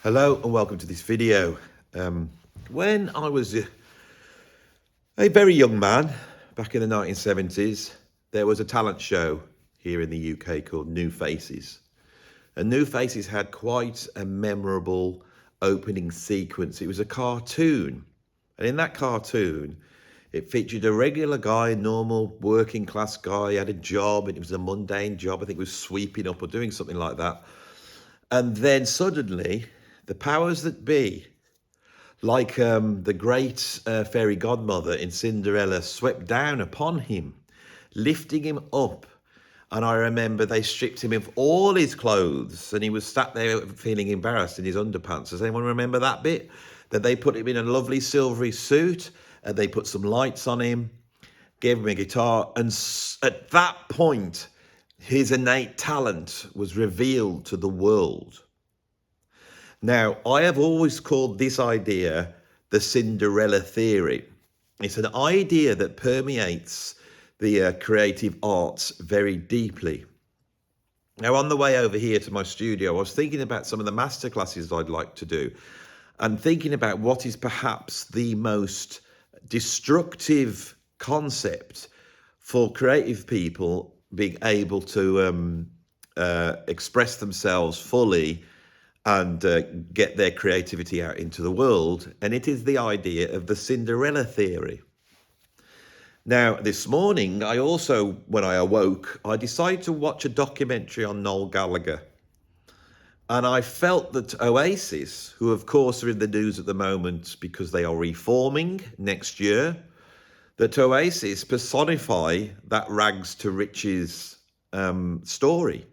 Hello and welcome to this video. When I was a very young man, back in the 1970s, there was a talent show here in the UK called New Faces. And New Faces had quite a memorable opening sequence. It was a cartoon. And in that cartoon, it featured a regular guy, a normal working class guy. He had a job, and it was a mundane job. I think it was sweeping up or doing something like that. And then suddenly, the powers that be, like the great fairy godmother in Cinderella, swept down upon him, lifting him up. And I remember they stripped him of all his clothes, and he was sat there feeling embarrassed in his underpants. Does anyone remember that bit? That they put him in a lovely silvery suit, and they put some lights on him, gave him a guitar, and at that point, his innate talent was revealed to the world. Now, I have always called this idea the Cinderella Theory. It's an idea that permeates the creative arts very deeply. Now, on the way over here to my studio, I was thinking about some of the masterclasses I'd like to do and thinking about what is perhaps the most destructive concept for creative people being able to express themselves fully and get their creativity out into the world. And it is the idea of the Cinderella Theory. Now, this morning, when I awoke, I decided to watch a documentary on Noel Gallagher. And I felt that Oasis, who of course are in the news at the moment because they are reforming next year, that Oasis personify that rags to riches story.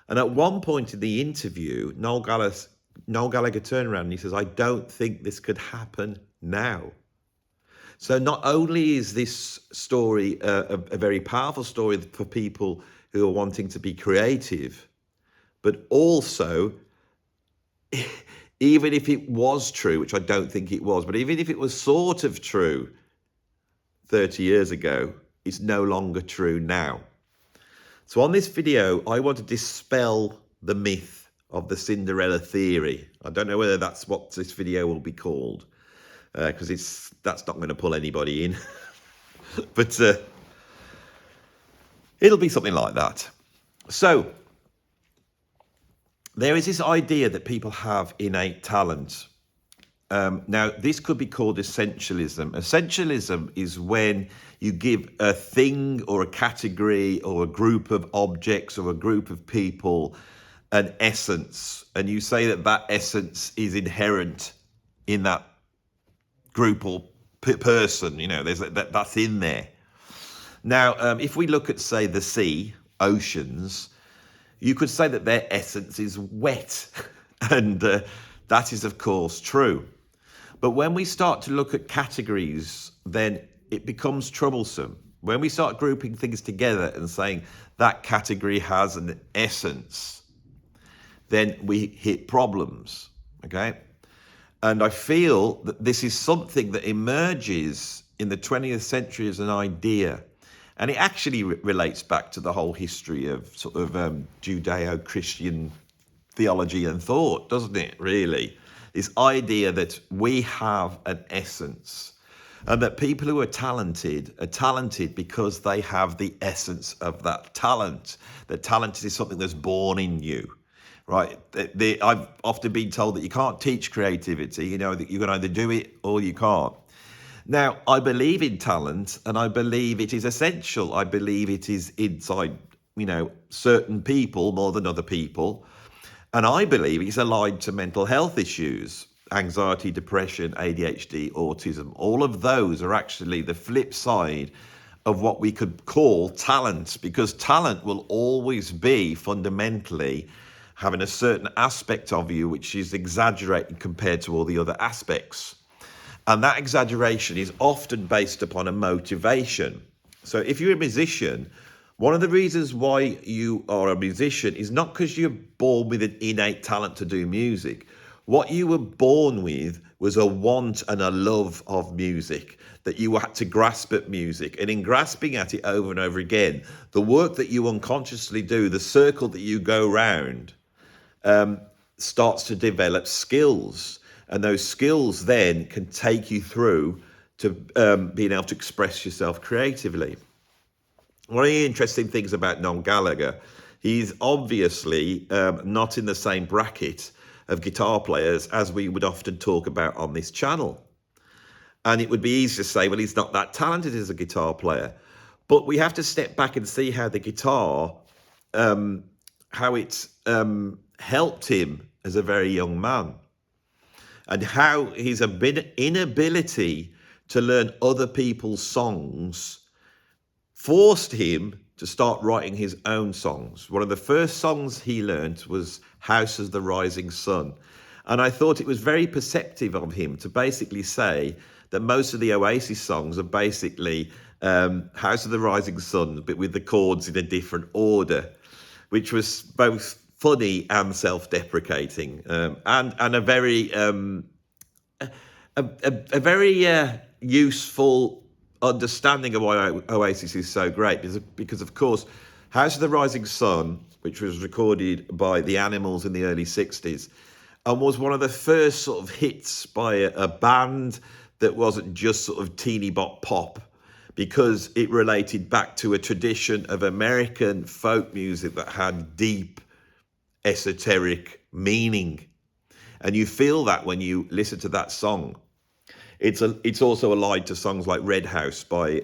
And at one point in the interview, Noel Gallagher turned around and he says, "I don't think this could happen now." So not only is this story a very powerful story for people who are wanting to be creative, but also, even if it was true, which I don't think it was, but even if it was sort of true 30 years ago, it's no longer true now. So on this video, I want to dispel the myth of the Cinderella Theory. I don't know whether that's what this video will be called, because that's not going to pull anybody in. But it'll be something like that. So there is this idea that people have innate talent. Now, this could be called essentialism. Essentialism is when you give a thing or a category or a group of objects or a group of people an essence, and you say that that essence is inherent in that group or person. You know, that's in there. Now, if we look at, say, the sea, oceans, you could say that their essence is wet, and that is, of course, true. But when we start to look at categories, then it becomes troublesome. When we start grouping things together and saying that category has an essence, then we hit problems, okay? And I feel that this is something that emerges in the 20th century as an idea. And it actually relates back to the whole history of sort of Judeo-Christian theology and thought, doesn't it, really? This idea that we have an essence, and that people who are talented because they have the essence of that talent. That talent is something that's born in you, right? I've often been told that you can't teach creativity, you know, that you can either do it or you can't. Now, I believe in talent, and I believe it is essential. I believe it is inside, you know, certain people more than other people. And I believe it's allied to mental health issues, anxiety, depression, ADHD, autism. All of those are actually the flip side of what we could call talent, because talent will always be fundamentally having a certain aspect of you which is exaggerated compared to all the other aspects. And that exaggeration is often based upon a motivation. So if you're a musician, one of the reasons why you are a musician is not because you're born with an innate talent to do music. What you were born with was a want and a love of music, that you had to grasp at music. And in grasping at it over and over again, the work that you unconsciously do, the circle that you go round, starts to develop skills, and those skills then can take you through to being able to express yourself creatively. One of the interesting things about Noel Gallagher, he's obviously not in the same bracket of guitar players as we would often talk about on this channel. And it would be easy to say, well, he's not that talented as a guitar player. But we have to step back and see how the guitar, how it's helped him as a very young man, and how his inability to learn other people's songs forced him to start writing his own songs. One of the first songs he learned was House of the Rising Sun. And I thought it was very perceptive of him to basically say that most of the Oasis songs are basically House of the Rising Sun, but with the chords in a different order, which was both funny and self-deprecating, and a very useful understanding of why Oasis is so great, because of course House of the Rising Sun, which was recorded by the Animals in the early 60s and was one of the first sort of hits by a band that wasn't just sort of teeny bop pop, because it related back to a tradition of American folk music that had deep esoteric meaning. And you feel that when you listen to that song. It's also allied to songs like Red House by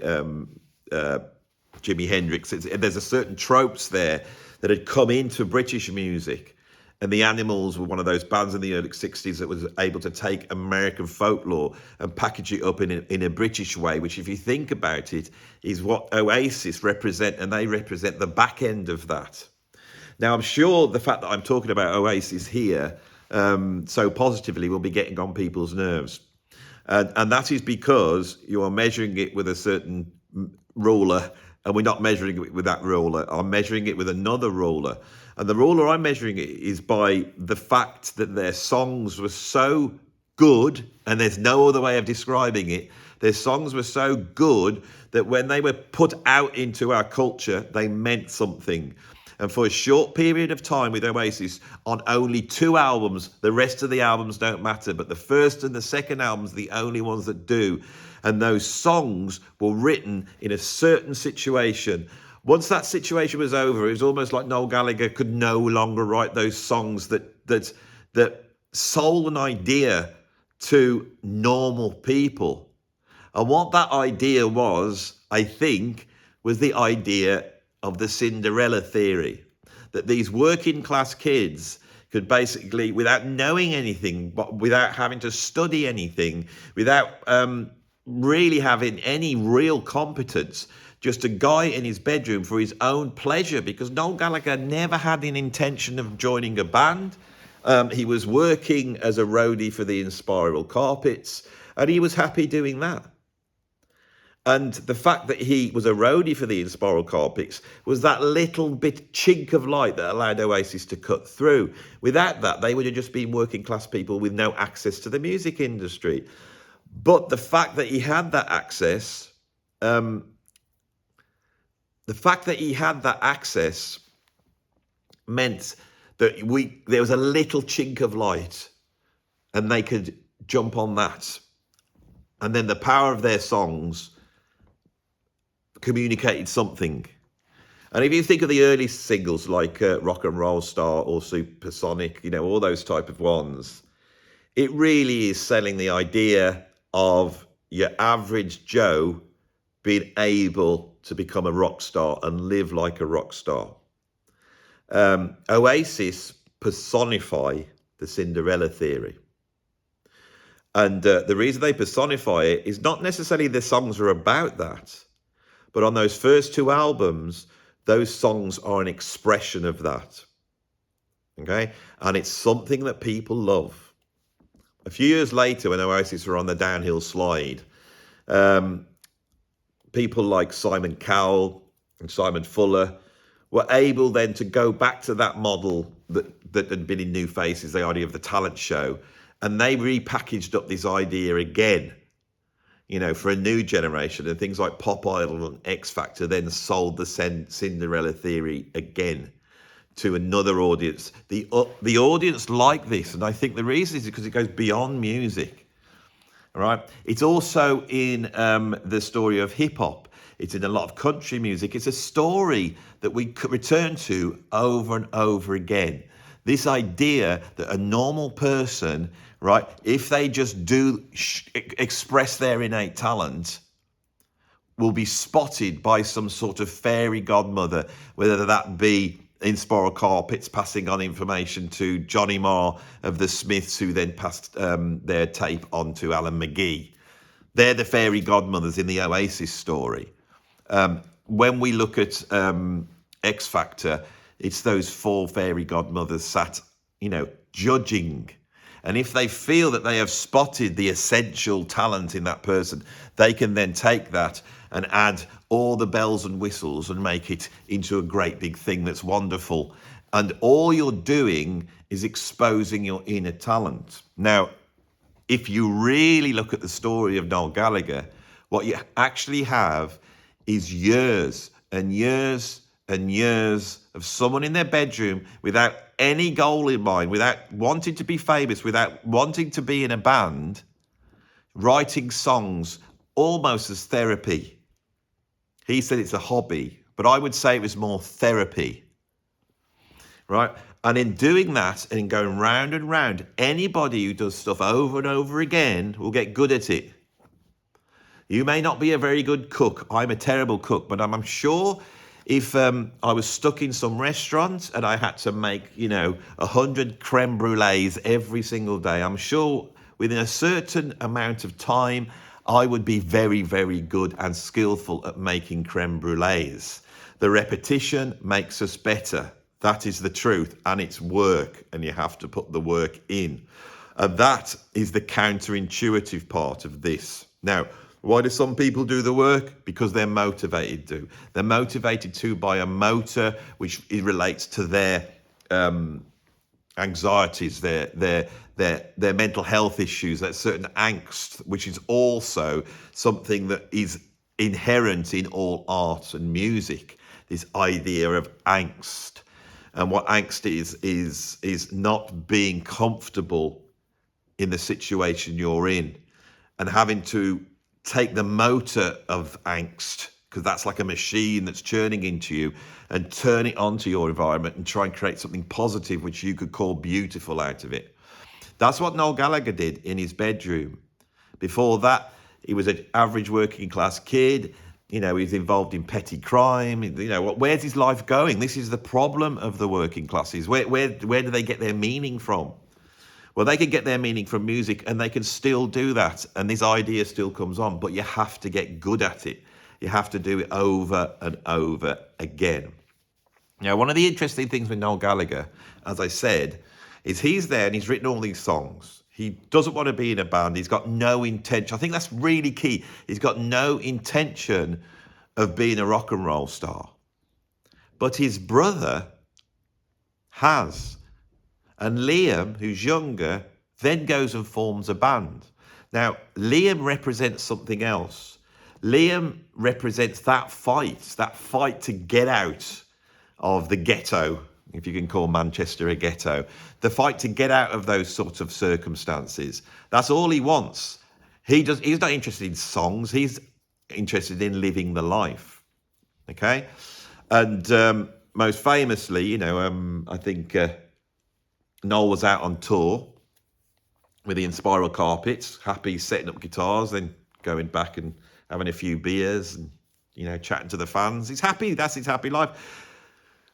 Jimi Hendrix. There's a certain tropes there that had come into British music. And the Animals were one of those bands in the early 60s that was able to take American folklore and package it up in a British way, which, if you think about it, is what Oasis represent, and they represent the back end of that. Now, I'm sure the fact that I'm talking about Oasis here so positively will be getting on people's nerves. And that is because you are measuring it with a certain ruler, and we're not measuring it with that ruler. I'm measuring it with another ruler. And the ruler I'm measuring it is by the fact that their songs were so good, and there's no other way of describing it. Their songs were so good that when they were put out into our culture, they meant something. And for a short period of time with Oasis, on only 2 albums, the rest of the albums don't matter, but the first and the second albums are the only ones that do. And those songs were written in a certain situation. Once that situation was over, it was almost like Noel Gallagher could no longer write those songs that sold an idea to normal people. And what that idea was, I think, was the idea of the Cinderella Theory, that these working class kids could basically, without knowing anything, but without having to study anything, without really having any real competence, just a guy in his bedroom for his own pleasure, because Noel Gallagher never had an intention of joining a band. He was working as a roadie for the Inspiral Carpets, and he was happy doing that. And the fact that he was a roadie for the Inspiral Carpets was that little bit chink of light that allowed Oasis to cut through. Without that, they would have just been working class people with no access to the music industry. But the fact that he had that access, meant that there was a little chink of light, and they could jump on that. And then the power of their songs communicated something. And if you think of the early singles like Rock and Roll Star or Supersonic, all those type of ones, it really is selling the idea of your average Joe being able to become a rock star and live like a rock star. Oasis personify the Cinderella Theory. And the reason they personify it is not necessarily the songs are about that, but on those first 2 albums, those songs are an expression of that. Okay? And it's something that people love. A few years later, when Oasis were on the downhill slide, people like Simon Cowell and Simon Fuller were able then to go back to that model that had been in New Faces, the idea of the talent show, and they repackaged up this idea again, for a new generation. And things like Pop Idol and X Factor then sold the Cinderella Theory again to another audience. The audience like this, and I think the reason is because it goes beyond music. All right. It's also in the story of hip hop. It's in a lot of country music. It's a story that we could return to over and over again. This idea that a normal person, right, if they just do express their innate talent, will be spotted by some sort of fairy godmother, whether that be in Spiral Carpets passing on information to Johnny Marr of the Smiths, who then passed their tape on to Alan McGee. They're the fairy godmothers in the Oasis story. When we look at X Factor, it's those 4 fairy godmothers sat, judging. And if they feel that they have spotted the essential talent in that person, they can then take that and add all the bells and whistles and make it into a great big thing that's wonderful. And all you're doing is exposing your inner talent. Now, if you really look at the story of Noel Gallagher, what you actually have is years and years and years of someone in their bedroom without any goal in mind, without wanting to be famous, without wanting to be in a band, writing songs almost as therapy. He said it's a hobby, but I would say it was more therapy, right? And in doing that and going round and round, anybody who does stuff over and over again will get good at it. You may not be a very good cook. I'm a terrible cook, but I'm sure if I was stuck in some restaurant and I had to make, 100 creme brulees every single day, I'm sure within a certain amount of time, I would be very, very good and skillful at making creme brulees. The repetition makes us better. That is the truth, and it's work, and you have to put the work in. And that is the counterintuitive part of this. Now, why do some people do the work? Because they're motivated to. They're motivated to by a motor which relates to their anxieties, their mental health issues, that certain angst, which is also something that is inherent in all art and music. This idea of angst, and what angst is not being comfortable in the situation you're in, and having to take the motor of angst, because that's like a machine that's churning into you, and turn it onto your environment and try and create something positive, which you could call beautiful out of it. That's what Noel Gallagher did in his bedroom. Before that, he was an average working class kid. He's involved in petty crime. Where's his life going? This is the problem of the working classes. Where do they get their meaning from? Well, they can get their meaning from music, and they can still do that. And this idea still comes on, but you have to get good at it. You have to do it over and over again. Now, one of the interesting things with Noel Gallagher, as I said, is he's there and he's written all these songs. He doesn't want to be in a band. He's got no intention. I think that's really key. He's got no intention of being a rock and roll star. But his brother has. And Liam, who's younger, then goes and forms a band. Now, Liam represents something else. Liam represents that fight to get out of the ghetto, if you can call Manchester a ghetto, the fight to get out of those sorts of circumstances. That's all he wants. He's not interested in songs. He's interested in living the life. Okay? And most famously, I think Noel was out on tour with the Spiral Carpets, happy setting up guitars, then going back and having a few beers and, chatting to the fans. He's happy. That's his happy life.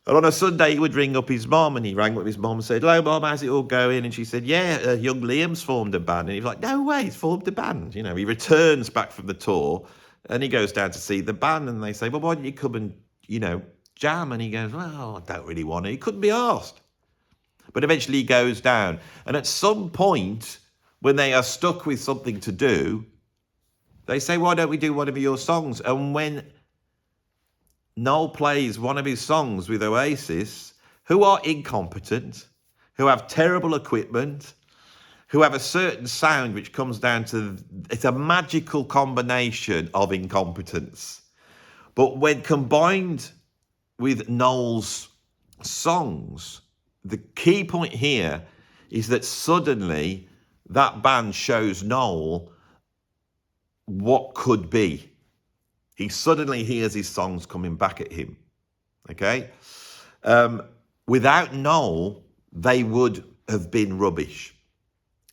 And on a Sunday, he would ring up his mum, and he rang up his mum and said, "Hello, Mum, how's it all going?" And she said, "Yeah, young Liam's formed a band." And he's like, "No way, he's formed a band." He returns back from the tour, and he goes down to see the band, and they say, "Well, why don't you come and, jam?" And he goes, "Well, I don't really want to." He couldn't be asked. But eventually he goes down. And at some point, when they are stuck with something to do, they say, "Why don't we do one of your songs?" And when Noel plays one of his songs with Oasis, who are incompetent, who have terrible equipment, who have a certain sound which comes down to, it's a magical combination of incompetence. But when combined with Noel's songs, the key point here is that suddenly that band shows Noel what could be. He suddenly hears his songs coming back at him. Okay? Without Noel, they would have been rubbish.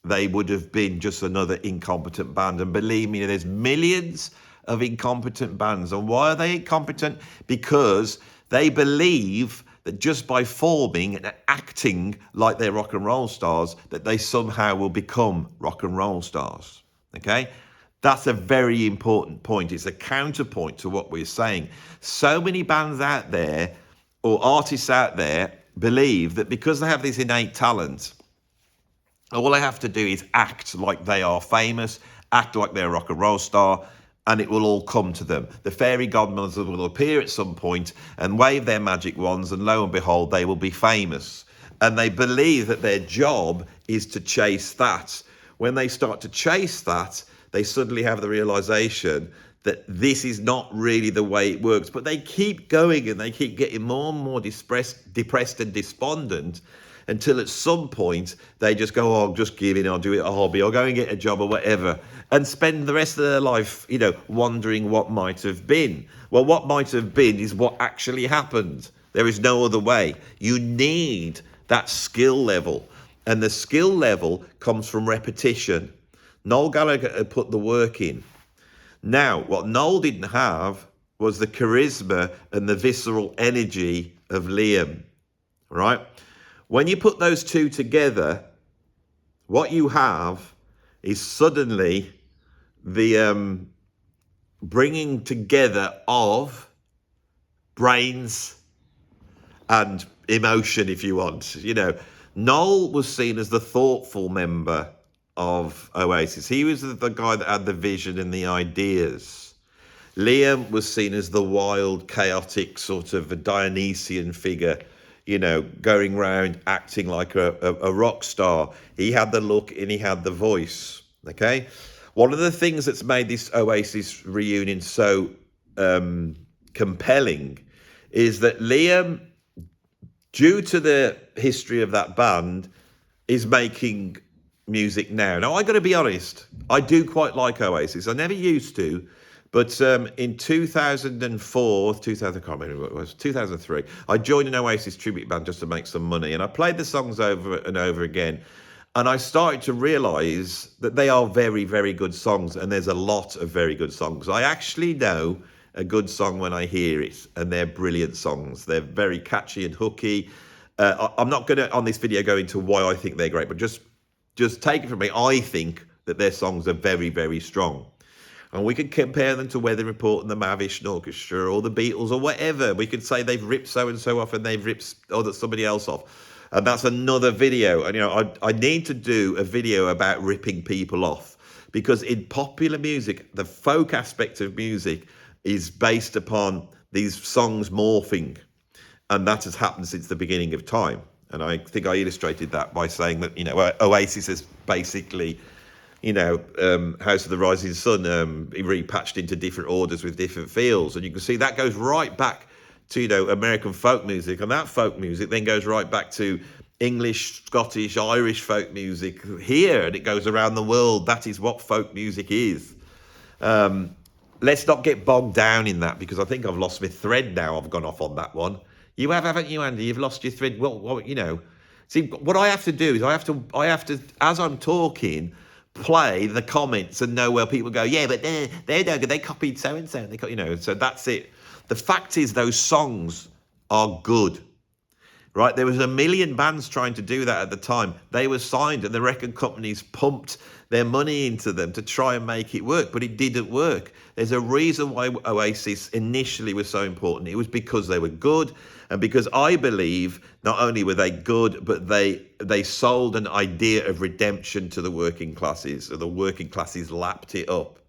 They would have been just another incompetent band. And believe me, there's millions of incompetent bands. And why are they incompetent? Because they believe that just by forming and acting like they're rock and roll stars, that they somehow will become rock and roll stars. Okay? That's a very important point. It's a counterpoint to what we're saying. So many bands out there, or artists out there, believe that because they have this innate talent, all they have to do is act like they are famous, act like they're a rock and roll star, and it will all come to them. The fairy godmothers will appear at some point and wave their magic wands, and lo and behold, they will be famous. And they believe that their job is to chase that. When they start to chase that, they suddenly have the realization that this is not really the way it works. But they keep going, and they keep getting more and more depressed and despondent, until at some point they just go, oh, I'll just give in, I'll do it a hobby, I'll go and get a job or whatever, and spend the rest of their life, wondering what might have been. Well, what might have been is what actually happened. There is no other way. You need that skill level, and the skill level comes from repetition. Noel Gallagher had put the work in. Now, what Noel didn't have was the charisma and the visceral energy of Liam, right? When you put those two together, what you have is suddenly the bringing together of brains and emotion, if you want. Noel was seen as the thoughtful member of Oasis. He was the guy that had the vision and the ideas. Liam was seen as the wild, chaotic, sort of a Dionysian figure, going round acting like a rock star. He had the look and he had the voice, okay? One of the things that's made this Oasis reunion so compelling is that Liam, due to the history of that band, is making music now. Now, I got to be honest, I do quite like Oasis. I never used to, but in 2004, I can't remember what it was, 2003, I joined an Oasis tribute band just to make some money, and I played the songs over and over again, and I started to realise that they are very, very good songs, and there's a lot of very good songs. I actually know a good song when I hear it, and they're brilliant songs. They're very catchy and hooky. I'm not going to, on this video, go into why I think they're great, but just take it from me. I think that their songs are very, very strong. And we could compare them to Weather Report and the Mahavishnu Orchestra or the Beatles or whatever. We could say they've ripped so-and-so off and they've ripped somebody else off. And that's another video. And, I need to do a video about ripping people off. Because in popular music, the folk aspect of music is based upon these songs morphing. And that has happened since the beginning of time. And I think I illustrated that by saying that, Oasis is basically, House of the Rising Sun, repatched into different orders with different feels. And you can see that goes right back to, American folk music. And that folk music then goes right back to English, Scottish, Irish folk music here. And it goes around the world. That is what folk music is. Let's not get bogged down in that, because I think I've lost my thread now. I've gone off on that one. You have, haven't you, Andy? You've lost your thread. Well, See, what I have to do is I have to, as I'm talking, play the comments and know where people go, yeah, but they're no good. They copied so-and-so. So that's it. The fact is those songs are good, right? There was a million bands trying to do that at the time. They were signed and the record companies pumped their money into them to try and make it work, but it didn't work. There's a reason why Oasis initially was so important. It was because they were good, and because I believe not only were they good, but they sold an idea of redemption to the working classes, and the working classes lapped it up.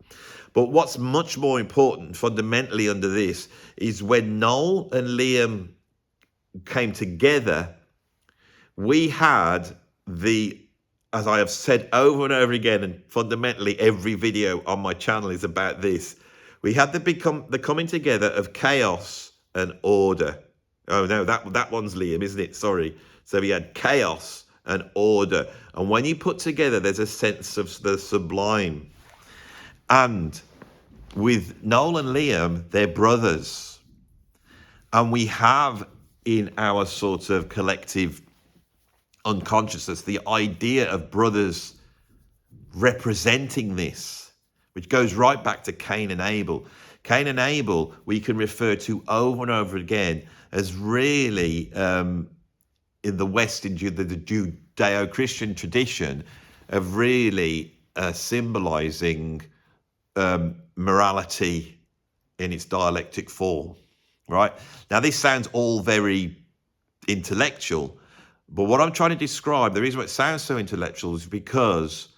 But what's much more important fundamentally under this is when Noel and Liam came together, we had as I have said over and over again, and fundamentally every video on my channel is about this, we had the coming together of chaos and order. Oh no, that one's Liam, isn't it? Sorry. So we had chaos and order. And when you put together, there's a sense of the sublime. And with Noel and Liam, they're brothers. And we have in our sort of collective unconsciousness the idea of brothers representing this, which goes right back to Cain and Abel. Cain and Abel, we can refer to over and over again as really, in the West, in the Judeo-Christian tradition, of really symbolizing morality in its dialectic form, right? Now, this sounds all very intellectual, but what I'm trying to describe, the reason why it sounds so intellectual is because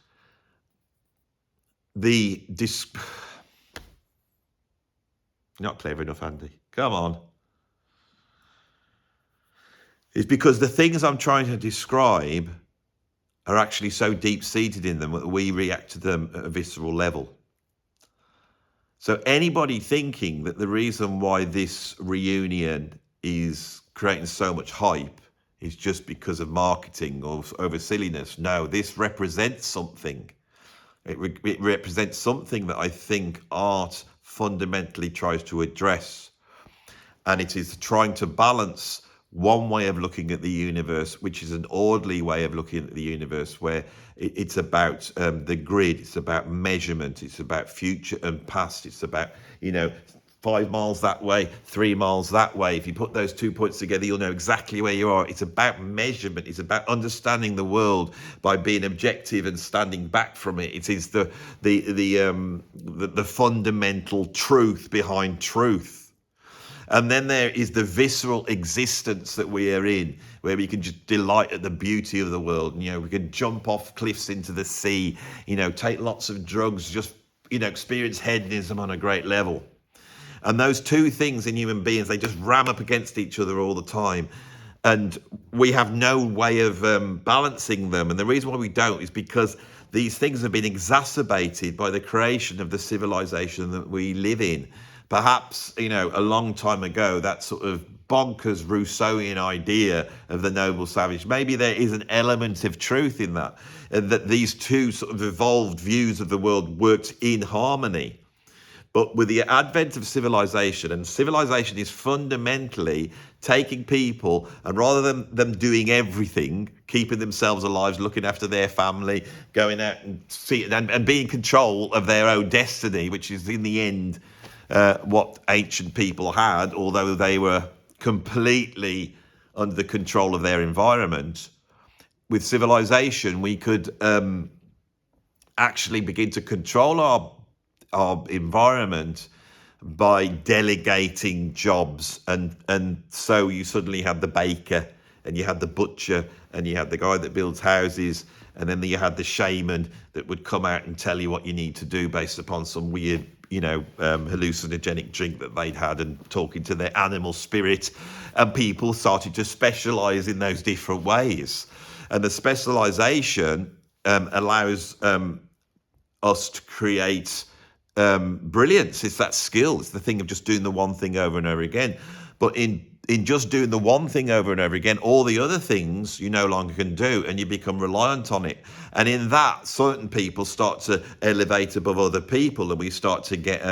not clever enough, Andy. Come on. Is because the things I'm trying to describe are actually so deep-seated in them that we react to them at a visceral level. So anybody thinking that the reason why this reunion is creating so much hype is just because of marketing or over silliness, no, this represents something. It represents something that I think art fundamentally tries to address. And it is trying to balance one way of looking at the universe, which is an orderly way of looking at the universe, where it's about the grid, it's about measurement, it's about future and past, it's about, 5 miles that way, 3 miles that way. If you put those 2 points together, you'll know exactly where you are. It's about measurement. It's about understanding the world by being objective and standing back from it. It is the fundamental truth behind truth. And then there is the visceral existence that we are in, where we can just delight at the beauty of the world. We can jump off cliffs into the sea, take lots of drugs, just, experience hedonism on a great level. And those two things in human beings, they just ram up against each other all the time. And we have no way of balancing them. And the reason why we don't is because these things have been exacerbated by the creation of the civilization that we live in. Perhaps, a long time ago, that sort of bonkers Rousseauian idea of the noble savage, maybe there is an element of truth in that, and that these two sort of evolved views of the world worked in harmony. But with the advent of civilization, and civilization is fundamentally taking people, and rather than them doing everything, keeping themselves alive, looking after their family, going out and being in control of their own destiny, which is in the end what ancient people had, although they were completely under the control of their environment. With civilization, we could actually begin to control our environment by delegating jobs, and so you suddenly had the baker, and you had the butcher, and you had the guy that builds houses, and then you had the shaman that would come out and tell you what you need to do based upon some weird hallucinogenic drink that they'd had, and talking to their animal spirit. And people started to specialize in those different ways, and the specialization allows us to create brilliance. It's that skill. It's the thing of just doing the one thing over and over again. But in just doing the one thing over and over again, all the other things you no longer can do, and you become reliant on it. And in that, certain people start to elevate above other people, and we start to get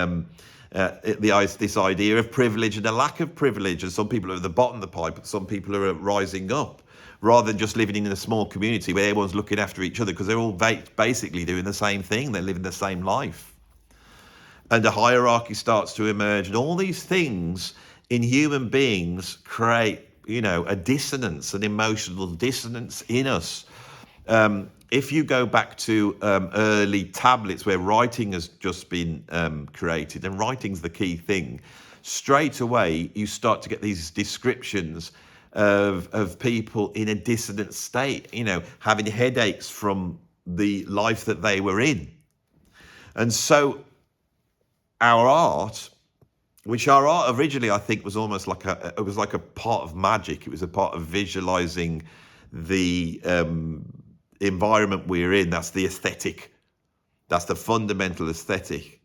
this idea of privilege and a lack of privilege. And some people are at the bottom of the pipe, but some people are rising up, rather than just living in a small community where everyone's looking after each other, because they're all basically doing the same thing. They're living the same life. And a hierarchy starts to emerge, and all these things in human beings create, a dissonance, an emotional dissonance in us. If you go back to early tablets where writing has just been created, and writing's the key thing, straight away you start to get these descriptions of people in a dissonant state, having headaches from the life that they were in. And so our art originally, I think, was almost like a part of magic. It was a part of visualizing the environment we're in. That's the aesthetic. That's the fundamental aesthetic,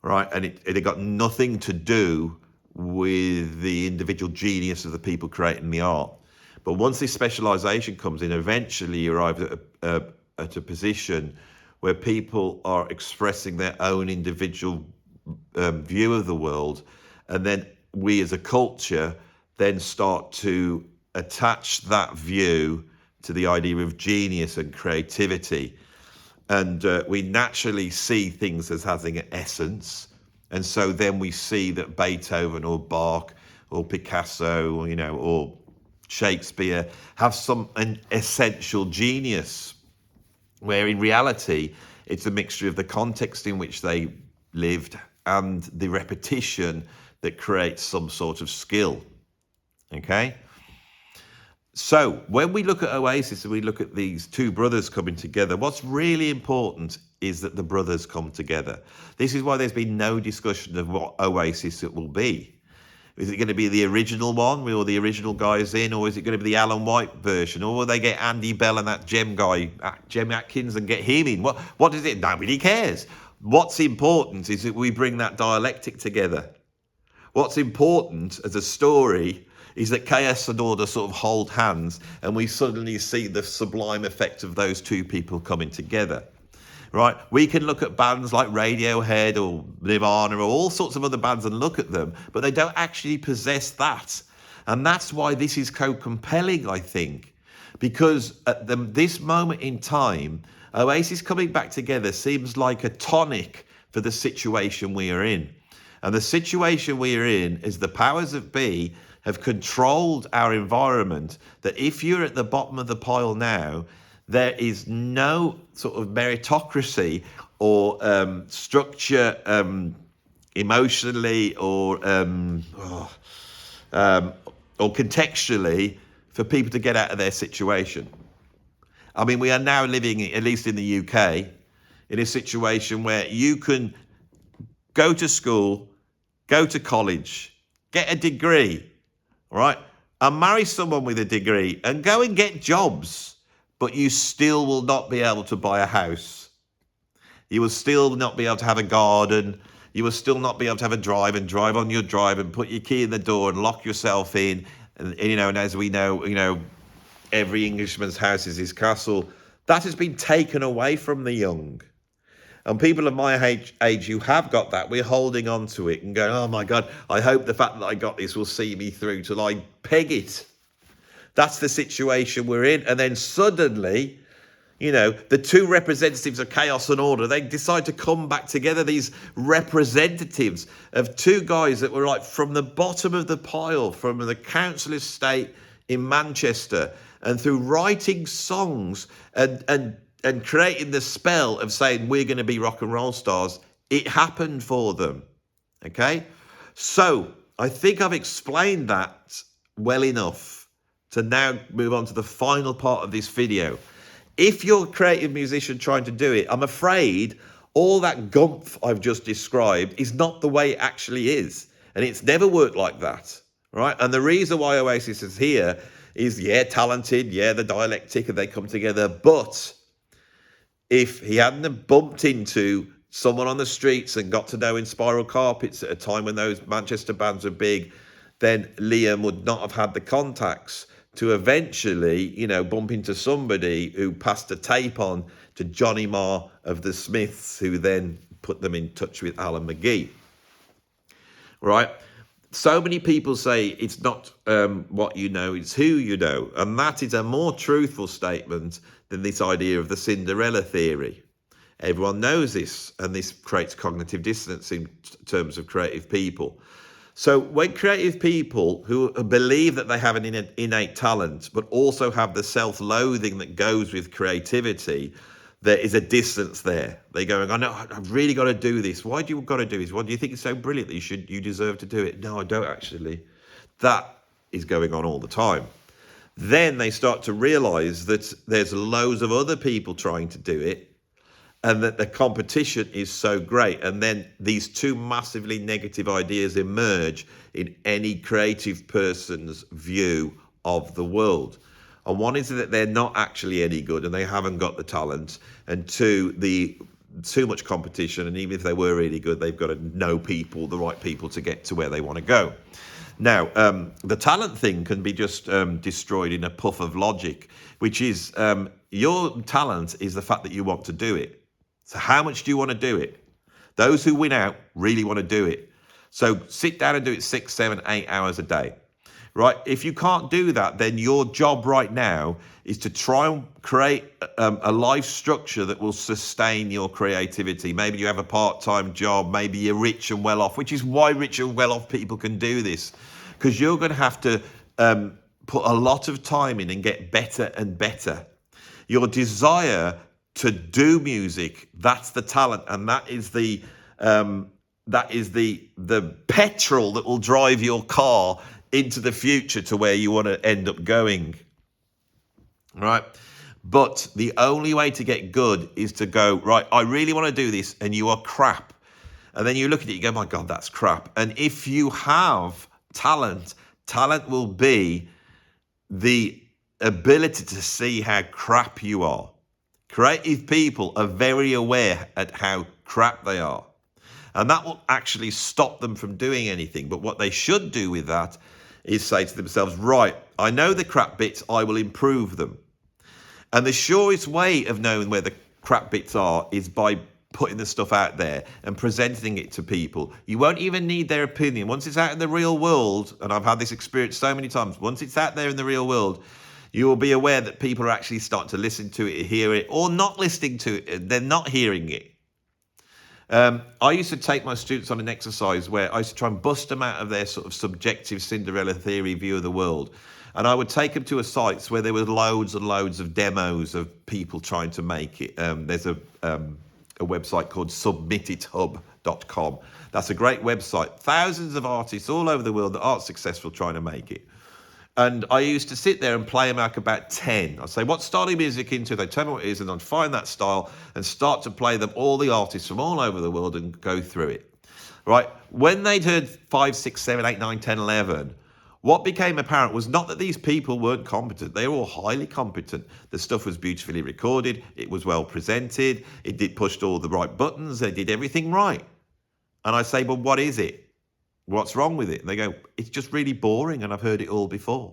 right? And it got nothing to do with the individual genius of the people creating the art. But once this specialization comes in, eventually you arrive at a position where people are expressing their own individual view of the world, and then we as a culture then start to attach that view to the idea of genius and creativity. And we naturally see things as having an essence. And so then we see that Beethoven or Bach or Picasso, or Shakespeare have an essential genius, where in reality, it's a mixture of the context in which they lived and the repetition that creates some sort of skill. Okay? So when we look at Oasis and we look at these two brothers coming together, what's really important is that the brothers come together. This is why there's been no discussion of what Oasis it will be. Is it going to be the original one with all the original guys in, or is it going to be the Alan White version, or will they get Andy Bell and that Jem Atkins and get him in? What is it? Nobody cares. What's important is that we bring that dialectic together. What's important as a story is that chaos and order sort of hold hands, and we suddenly see the sublime effect of those two people coming together. Right? We can look at bands like Radiohead or Nirvana or all sorts of other bands and look at them, but they don't actually possess that. And that's why this is so compelling, I think, because at this moment in time, Oasis coming back together seems like a tonic for the situation we are in. And the situation we are in is the powers that be have controlled our environment, that if you're at the bottom of the pile now, there is no sort of meritocracy or structure emotionally or contextually for people to get out of their situation. I mean, we are now living, at least in the UK, in a situation where you can go to school, go to college, get a degree, right, and marry someone with a degree and go and get jobs, but you still will not be able to buy a house. You will still not be able to have a garden. You will still not be able to have a drive and drive on your drive and put your key in the door and lock yourself in. And as we know, every Englishman's house is his castle. That has been taken away from the young. And people of my age who have got that, we're holding on to it and going, oh my God, I hope the fact that I got this will see me through till I peg it. That's the situation we're in. And then suddenly, the two representatives of chaos and order, they decide to come back together, these representatives of two guys that were like from the bottom of the pile, from the council estate in Manchester, and through writing songs and creating the spell of saying, we're going to be rock and roll stars, it happened for them. Okay? So I think I've explained that well enough to now move on to the final part of this video. If you're a creative musician trying to do it, I'm afraid all that gumph I've just described is not the way it actually is. And it's never worked like that, right? And the reason why Oasis is here is, talented, the dialectic, and they come together. But if he hadn't have bumped into someone on the streets and got to know in Spiral Carpets at a time when those Manchester bands were big, then Liam would not have had the contacts to eventually, bump into somebody who passed a tape on to Johnny Marr of the Smiths, who then put them in touch with Alan McGee. Right? So many people say it's not what you know, it's who you know. And that is a more truthful statement than this idea of the Cinderella theory. Everyone knows this, and this creates cognitive dissonance in terms of creative people. So when creative people who believe that they have an innate talent, but also have the self-loathing that goes with creativity, there is a distance there. They're going, I know, I've really got to do this. Why do you got to do this? Why do you think it's so brilliant that you deserve to do it? No, I don't actually. That is going on all the time. Then they start to realize that there's loads of other people trying to do it, and that the competition is so great. And then these two massively negative ideas emerge in any creative person's view of the world. And one is that they're not actually any good and they haven't got the talent. And two, the too much competition, and even if they were really good, they've got to know people, the right people, to get to where they want to go. Now, the talent thing can be just destroyed in a puff of logic, which is your talent is the fact that you want to do it. So how much do you want to do it? Those who win out really want to do it. So sit down and do it 6, 7, 8 hours a day. Right? If you can't do that, then your job right now is to try and create a life structure that will sustain your creativity. Maybe you have a part-time job, maybe you're rich and well off, which is why rich and well off people can do this, because you're going to have to put a lot of time in and get better and better. Your desire to do music, that's the talent, and that is the petrol that will drive your car into the future to where you want to end up going, right? But the only way to get good is to go, right, I really want to do this, and you are crap. And then you look at it, you go, my God, that's crap. And if you have talent, talent will be the ability to see how crap you are. Creative people are very aware at how crap they are. And that will actually stop them from doing anything. But what they should do with that is say to themselves, right, I know the crap bits, I will improve them. And the surest way of knowing where the crap bits are is by putting the stuff out there and presenting it to people. You won't even need their opinion. Once it's out in the real world, and I've had this experience so many times, once it's out there in the real world, you will be aware that people are actually starting to listen to it, hear it, or not listening to it. They're not hearing it. I used to take my students on an exercise where I used to try and bust them out of their sort of subjective Cinderella Theory view of the world. And I would take them to a sites where there were loads and loads of demos of people trying to make it. There's a website called submitithub.com. That's a great website. Thousands of artists all over the world that aren't successful trying to make it. And I used to sit there and play them like about 10. I'd say, what style of music into? They'd tell me what it is, and I'd find that style and start to play them all the artists from all over the world and go through it. Right? When they'd heard 5, 6, 7, 8, 9, 10, 11, what became apparent was not that these people weren't competent. They were all highly competent. The stuff was beautifully recorded. It was well presented. It did push all the right buttons. They did everything right. And I say, well, what is it? What's wrong with it? And they go, it's just really boring and I've heard it all before.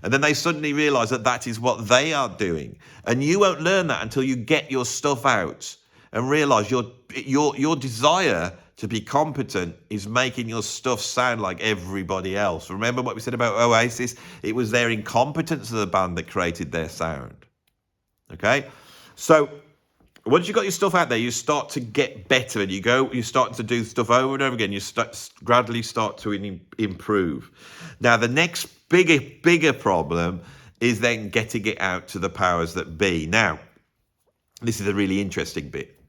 And then they suddenly realize that that is what they are doing. And you won't learn that until you get your stuff out and realize your desire to be competent is making your stuff sound like everybody else. Remember what we said about Oasis? It was their incompetence of the band that created their sound. Okay? So once you've got your stuff out there, you start to get better, and you start to do stuff over and over again. You gradually start to improve. Now, the next bigger problem is then getting it out to the powers that be. Now, this is a really interesting bit.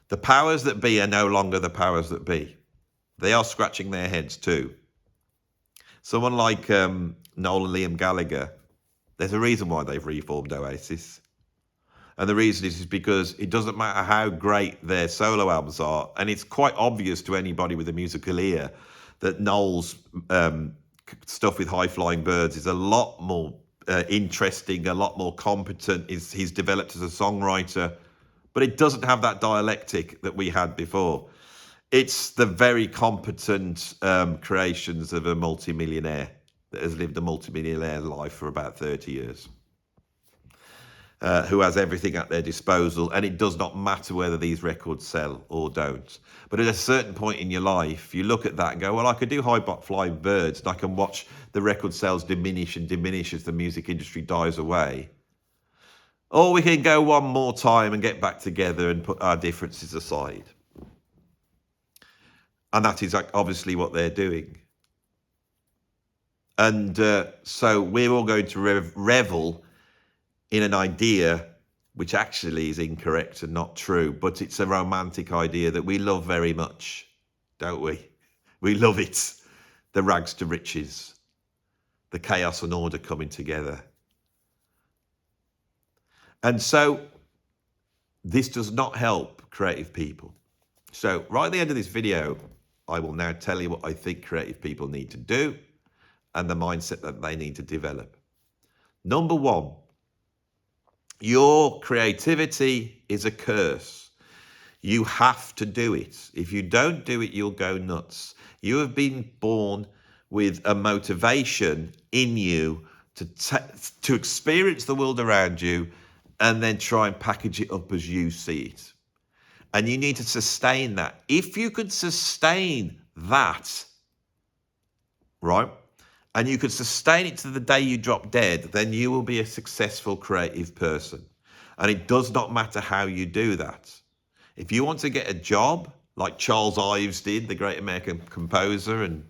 The powers that be are no longer the powers that be. They are scratching their heads too. Someone like Noel and Liam Gallagher, there's a reason why they've reformed Oasis. And the reason is because it doesn't matter how great their solo albums are, and it's quite obvious to anybody with a musical ear that Noel's stuff with High Flying Birds is a lot more interesting, a lot more competent. He's developed as a songwriter, but it doesn't have that dialectic that we had before. It's the very competent creations of a multimillionaire that has lived a multimillionaire life for about 30 years. Who has everything at their disposal, and it does not matter whether these records sell or don't. But at a certain point in your life, you look at that and go, well, I could do High Flying Birds, and I can watch the record sales diminish and diminish as the music industry dies away. Or we can go one more time and get back together and put our differences aside. And that is obviously what they're doing. And so we're all going to revel in an idea which actually is incorrect and not true, but it's a romantic idea that we love very much, don't we? We love it. The rags to riches, the chaos and order coming together. And so this does not help creative people. So right at the end of this video, I will now tell you what I think creative people need to do and the mindset that they need to develop. Number one, your creativity is a curse. You have to do it. If you don't do it, you'll go nuts. You have been born with a motivation in you to experience the world around you and then try and package it up as you see it. And you need to sustain that. If you could sustain that, right, and you could sustain it to the day you drop dead, then you will be a successful creative person. And it does not matter how you do that. If you want to get a job, like Charles Ives did, the great American composer, and,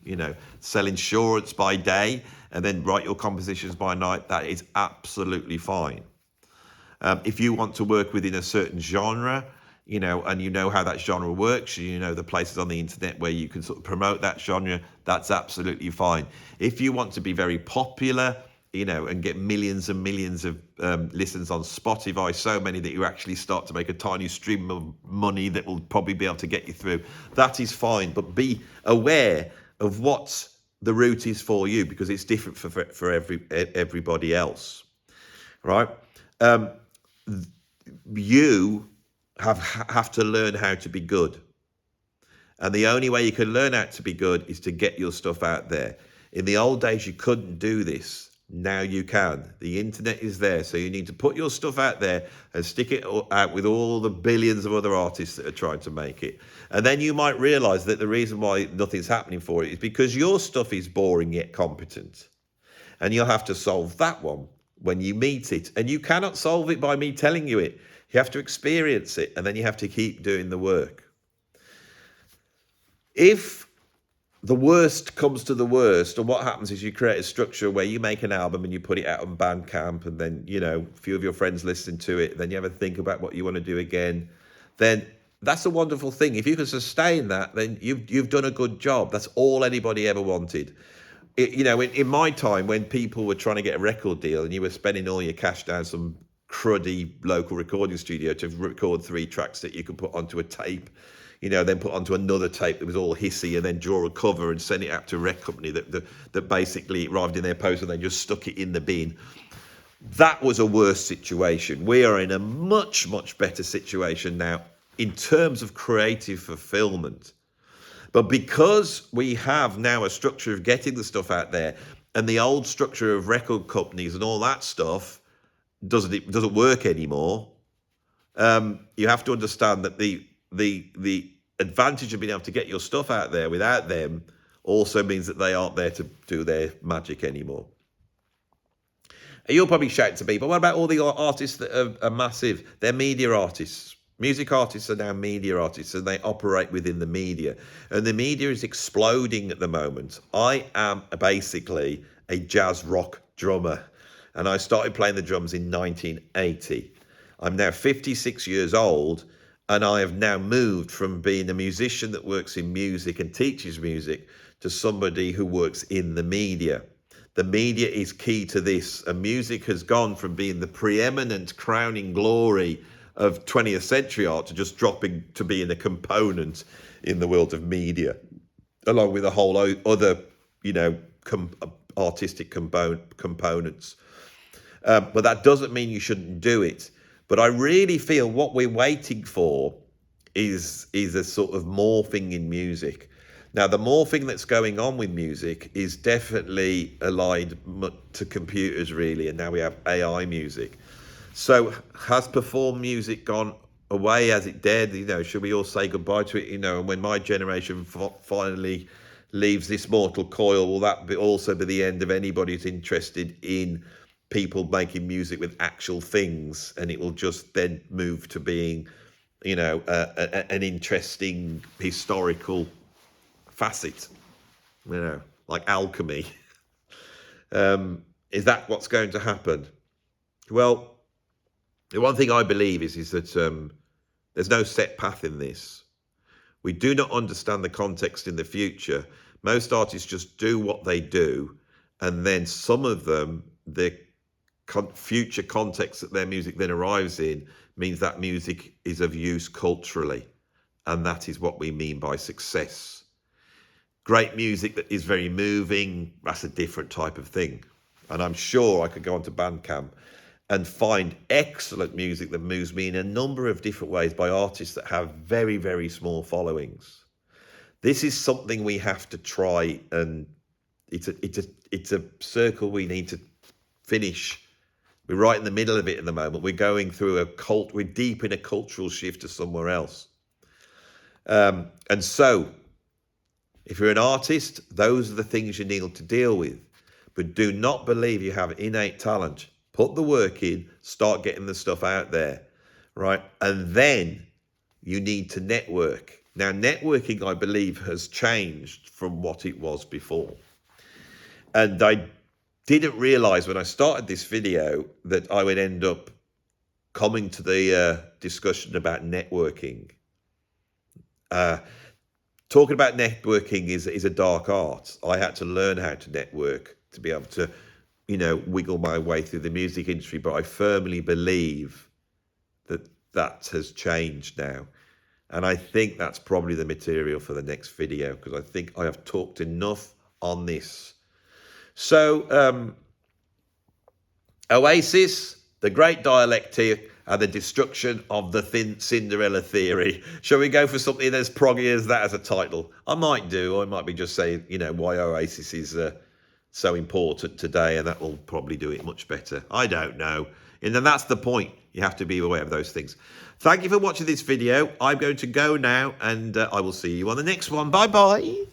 sell insurance by day and then write your compositions by night, that is absolutely fine. If you want to work within a certain genre, and you know how that genre works, the places on the internet where you can sort of promote that genre, that's absolutely fine. If you want to be very popular, and get millions and millions of listens on Spotify, so many that you actually start to make a tiny stream of money that will probably be able to get you through, that is fine. But be aware of what the route is for you, because it's different for everybody else, right? You have to learn how to be good. And the only way you can learn how to be good is to get your stuff out there. In the old days, you couldn't do this. Now you can. The internet is there. So you need to put your stuff out there and stick it out with all the billions of other artists that are trying to make it. And then you might realize that the reason why nothing's happening for it is because your stuff is boring yet competent. And you'll have to solve that one when you meet it. And you cannot solve it by me telling you it. You have to experience it, and then you have to keep doing the work. If the worst comes to the worst, and what happens is you create a structure where you make an album and you put it out on Bandcamp, and then, a few of your friends listen to it, then you have a think about what you want to do again, then that's a wonderful thing. If you can sustain that, then you've done a good job. That's all anybody ever wanted. In my time, when people were trying to get a record deal and you were spending all your cash down some cruddy local recording studio to record 3 tracks that you could put onto a tape, then put onto another tape that was all hissy, and then draw a cover and send it out to a rec company that basically arrived in their post and they just stuck it in the bin. That was a worse situation. We are in a much, much better situation now in terms of creative fulfillment. But because we have now a structure of getting the stuff out there, and the old structure of record companies and all that stuff doesn't work anymore, you have to understand that the advantage of being able to get your stuff out there without them also means that they aren't there to do their magic anymore. And you'll probably shout to me, but what about all the artists that are massive? They're media artists. Music artists are now media artists, and they operate within the media. And the media is exploding at the moment. I am basically a jazz rock drummer, and I started playing the drums in 1980. I'm now 56 years old, and I have now moved from being a musician that works in music and teaches music to somebody who works in the media. The media is key to this, and music has gone from being the preeminent crowning glory of 20th century art to just dropping to being a component in the world of media, along with a whole other, artistic components. But that doesn't mean you shouldn't do it. But I really feel what we're waiting for is a sort of morphing in music. Now, the morphing that's going on with music is definitely allied to computers, really, and now we have AI music. So has performed music gone away? Has it dead? Should we all say goodbye to it? And when my generation finally leaves this mortal coil, will that also be the end of anybody who's interested in people making music with actual things? And it will just then move to being, an interesting historical facet, like alchemy. Is that what's going to happen? Well, the one thing I believe is that there's no set path in this. We do not understand the context in the future. Most artists just do what they do, and then some of them, the future context that their music then arrives in means that music is of use culturally, and that is what we mean by success. Great music that is very moving, that's a different type of thing. And I'm sure I could go onto Bandcamp and find excellent music that moves me in a number of different ways by artists that have very, very small followings. This is something we have to try, and it's a circle we need to finish. We're right in the middle of it at the moment. We're going through we're deep in a cultural shift to somewhere else. And so, if you're an artist, those are the things you need to deal with. But do not believe you have innate talent. Put the work in, start getting the stuff out there, right? And then you need to network. Now, networking, I believe, has changed from what it was before. And I didn't realize when I started this video that I would end up coming to the discussion about networking. Talking about networking is a dark art. I had to learn how to network to be able to, wiggle my way through the music industry. But I firmly believe that has changed now. And I think that's probably the material for the next video, because I think I have talked enough on this. So, Oasis, the great dialectic, and the destruction of the Cinderella Theory. Shall we go for something as proggy as that as a title? I might do, or I might be just saying, why Oasis is so important today, and that will probably do it much better. I don't know. And then that's the point. You have to be aware of those things. Thank you for watching this video. I'm going to go now, and I will see you on the next one. Bye-bye.